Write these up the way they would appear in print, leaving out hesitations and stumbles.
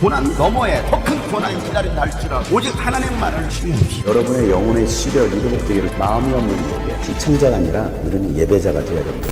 고난 너머에 더 큰 고난이 기다린다 할지라도 오직 하나님의 말을 신으십시오. 여러분의 영혼의 시력이 회복되기를 마음이 없는 예배, 시청자가 아니라 우리는 예배자가 되어야 됩니다.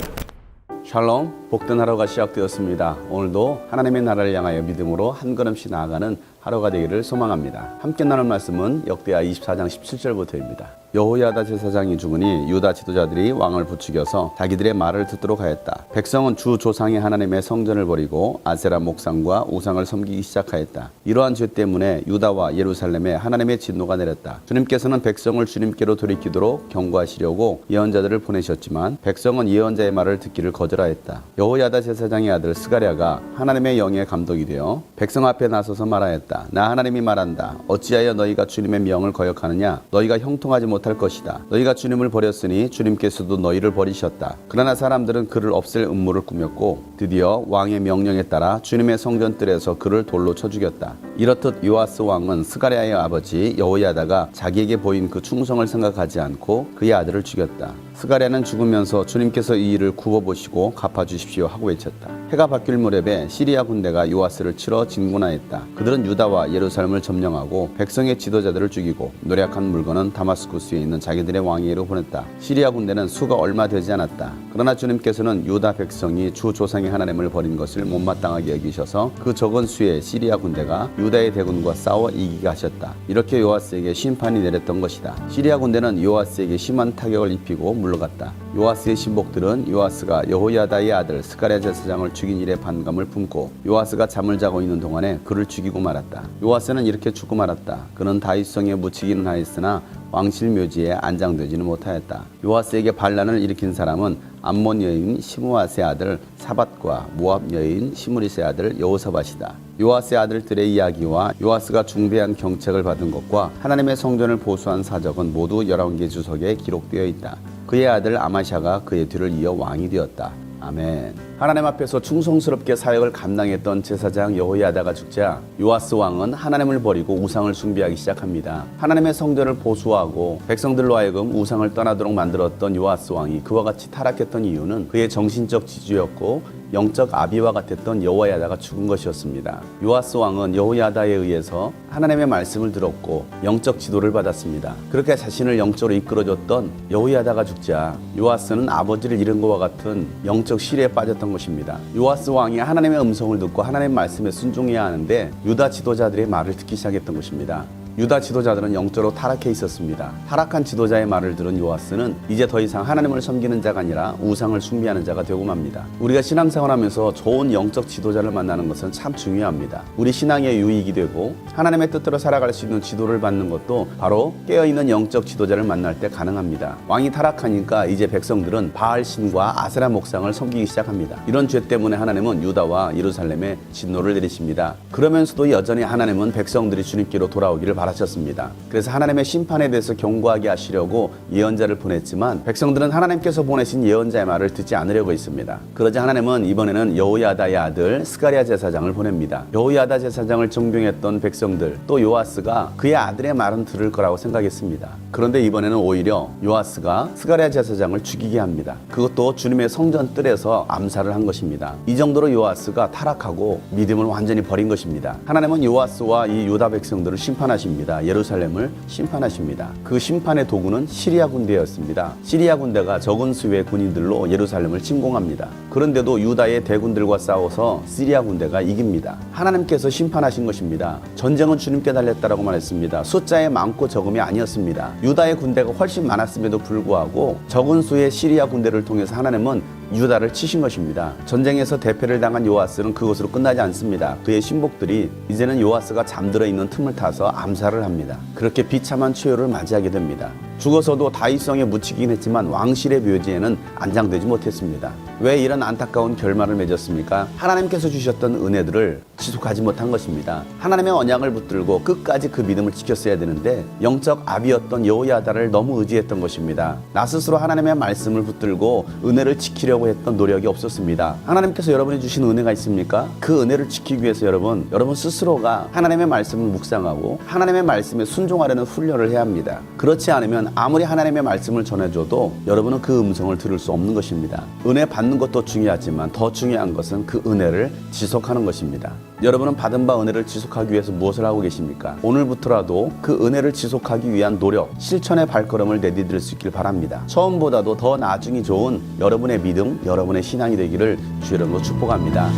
샬롬, 복된 하루가 시작되었습니다. 오늘도 하나님의 나라를 향하여 믿음으로 한 걸음씩 나아가는 하루가 되기를 소망합니다. 함께 나눌 말씀은 역대하 24장 17절부터입니다. 여호야다 제사장이 죽으니 유다 지도자들이 왕을 부추겨서 자기들의 말을 듣도록 하였다. 백성은 주 조상의 하나님의 성전을 버리고 아세라 목상과 우상을 섬기기 시작하였다. 이러한 죄 때문에 유다와 예루살렘에 하나님의 진노가 내렸다. 주님께서는 백성을 주님께로 돌이키도록 경고하시려고 예언자들을 보내셨지만 백성은 예언자의 말을 듣기를 거절하였다. 여호야다 제사장의 아들 스가랴가 하나님의 영에 감독이 되어 백성 앞에 나서서 말하였다. 나 하나님이 말한다. 어찌하여 너희가 주님의 명을 거역하느냐? 너희가 형통하지 못할 것이다. 너희가 주님을 버렸으니 주님께서도 너희를 버리셨다. 그러나 사람들은 그를 없앨 음모를 꾸몄고 드디어 왕의 명령에 따라 주님의 성전 뜰에서 그를 돌로 쳐 죽였다. 이렇듯 요아스 왕은 스가랴의 아버지 여호야다가 자기에게 보인 그 충성을 생각하지 않고 그의 아들을 죽였다. 스가랴는 죽으면서 주님께서 이 일을 굽어보시고 갚아주십시오 하고 외쳤다. 해가 바뀔 무렵에 시리아 군대가 요아스를 치러 진군하였다. 그들은 유다와 예루살렘을 점령하고 백성의 지도자들을 죽이고 노략한 물건은 다마스쿠스에 있는 자기들의 왕에게로 보냈다. 시리아 군대는 수가 얼마 되지 않았다. 그러나 주님께서는 유다 백성이 주 조상의 하나님을 버린 것을 못마땅하게 여기셔서 그 적은 수의 시리아 군대가 유다의 대군과 싸워 이기게 하셨다. 이렇게 요아스에게 심판이 내렸던 것이다. 시리아 군대는 요아스에게 심한 타격을 입히고 물러갔다. 요아스의 신복들은 요아스가 여호야다의 아들 스가랴 제사장을 죽인 일에 반감을 품고 요아스가 잠을 자고 있는 동안에 그를 죽이고 말았다. 요아스는 이렇게 죽고 말았다. 그는 다윗성에 묻히기는 하였으나 왕실 묘지에 안장되지는 못하였다. 요아스에게 반란을 일으킨 사람은 암몬 여인 시므아스의 아들 사밧과 모압 여인 시므리스의 아들 여호사밧이다. 요아스의 아들들의 이야기와 요아스가 중대한 경책을 받은 것과 하나님의 성전을 보수한 사적은 모두 11개 주석에 기록되어 있다. 그의 아들 아마샤가 그의 뒤를 이어 왕이 되었다. 아멘. 하나님 앞에서 충성스럽게 사역을 감당했던 제사장 여호야다가 죽자 요아스 왕은 하나님을 버리고 우상을 숭배하기 시작합니다. 하나님의 성전을 보수하고 백성들로 하여금 우상을 떠나도록 만들었던 요아스 왕이 그와 같이 타락했던 이유는 그의 정신적 지주였고 영적 아비와 같았던 여호야다가 죽은 것이었습니다. 요아스 왕은 여호야다에 의해서 하나님의 말씀을 들었고 영적 지도를 받았습니다. 그렇게 자신을 영적으로 이끌어줬던 여호야다가 죽자 요아스는 아버지를 잃은 것과 같은 영적 시리에 빠졌던 것입니다. 요아스 왕이 하나님의 음성을 듣고 하나님의 말씀에 순종해야 하는데 유다 지도자들의 말을 듣기 시작했던 것입니다. 유다 지도자들은 영적으로 타락해 있었습니다. 타락한 지도자의 말을 들은 요아스는 이제 더 이상 하나님을 섬기는 자가 아니라 우상을 숭배하는 자가 되고 맙니다. 우리가 신앙생활하면서 좋은 영적 지도자를 만나는 것은 참 중요합니다. 우리 신앙의 유익이 되고 하나님의 뜻대로 살아갈 수 있는 지도를 받는 것도 바로 깨어있는 영적 지도자를 만날 때 가능합니다. 왕이 타락하니까 이제 백성들은 바알신과 아세라 목상을 섬기기 시작합니다. 이런 죄 때문에 하나님은 유다와 예루살렘에 진노를 내리십니다. 그러면서도 여전히 하나님은 백성들이 주님께로 돌아오기를 바라셨습니다. 그래서 하나님의 심판에 대해서 경고하게 하시려고 예언자를 보냈지만 백성들은 하나님께서 보내신 예언자의 말을 듣지 않으려고 했습니다. 그러자 하나님은 이번에는 여호야다의 아들 스가랴 제사장을 보냅니다. 여호야다 제사장을 존경했던 백성들 또 요아스가 그의 아들의 말은 들을 거라고 생각했습니다. 그런데 이번에는 오히려 요아스가 스가랴 제사장을 죽이게 합니다. 그것도 주님의 성전 뜰에서 암살을 한 것입니다. 이 정도로 요아스가 타락하고 믿음을 완전히 버린 것입니다. 하나님은 요아스와 이 유다 백성들을 심판하십니다. 예루살렘을 심판하십니다. 그 심판의 도구는 시리아 군대였습니다. 시리아 군대가 적은 수의 군인들로 예루살렘을 침공합니다. 그런데도 유다의 대군들과 싸워서 시리아 군대가 이깁니다. 하나님께서 심판하신 것입니다. 전쟁은 주님께 달렸다라고 말했습니다. 숫자의 많고 적음이 아니었습니다. 유다의 군대가 훨씬 많았음에도 불구하고 적은 수의 시리아 군대를 통해서 하나님은 유다를 치신 것입니다. 전쟁에서 대패를 당한 요아스는 그것으로 끝나지 않습니다. 그의 신복들이 이제는 요아스가 잠들어 있는 틈을 타서 암살을 합니다. 그렇게 비참한 최후를 맞이하게 됩니다. 죽어서도 다윗성에 묻히긴 했지만 왕실의 묘지에는 안장되지 못했습니다. 왜 이런 안타까운 결말을 맺었습니까? 하나님께서 주셨던 은혜들을 지속하지 못한 것입니다. 하나님의 언약을 붙들고 끝까지 그 믿음을 지켰어야 되는데 영적 아비였던 여호야다를 너무 의지했던 것입니다. 나 스스로 하나님의 말씀을 붙들고 은혜를 지키려고 했던 노력이 없었습니다. 하나님께서 여러분이 주신 은혜가 있습니까? 그 은혜를 지키기 위해서 여러분 스스로가 하나님의 말씀을 묵상하고 하나님의 말씀에 순종하려는 훈련을 해야 합니다. 그렇지 않으면 아무리 하나님의 말씀을 전해줘도 여러분은 그 음성을 들을 수 없는 것입니다. 은혜 받는 받는 것도 중요하지만 더 중요한 것은 그 은혜를 지속하는 것입니다. 여러분은 받은 바 은혜를 지속하기 위해서 무엇을 하고 계십니까? 오늘부터라도 그 은혜를 지속하기 위한 노력, 실천의 발걸음을 내디딜 수 있길 바랍니다. 처음보다도 더 나중이 좋은 여러분의 믿음, 여러분의 신앙이 되기를 주 이름으로 축복합니다.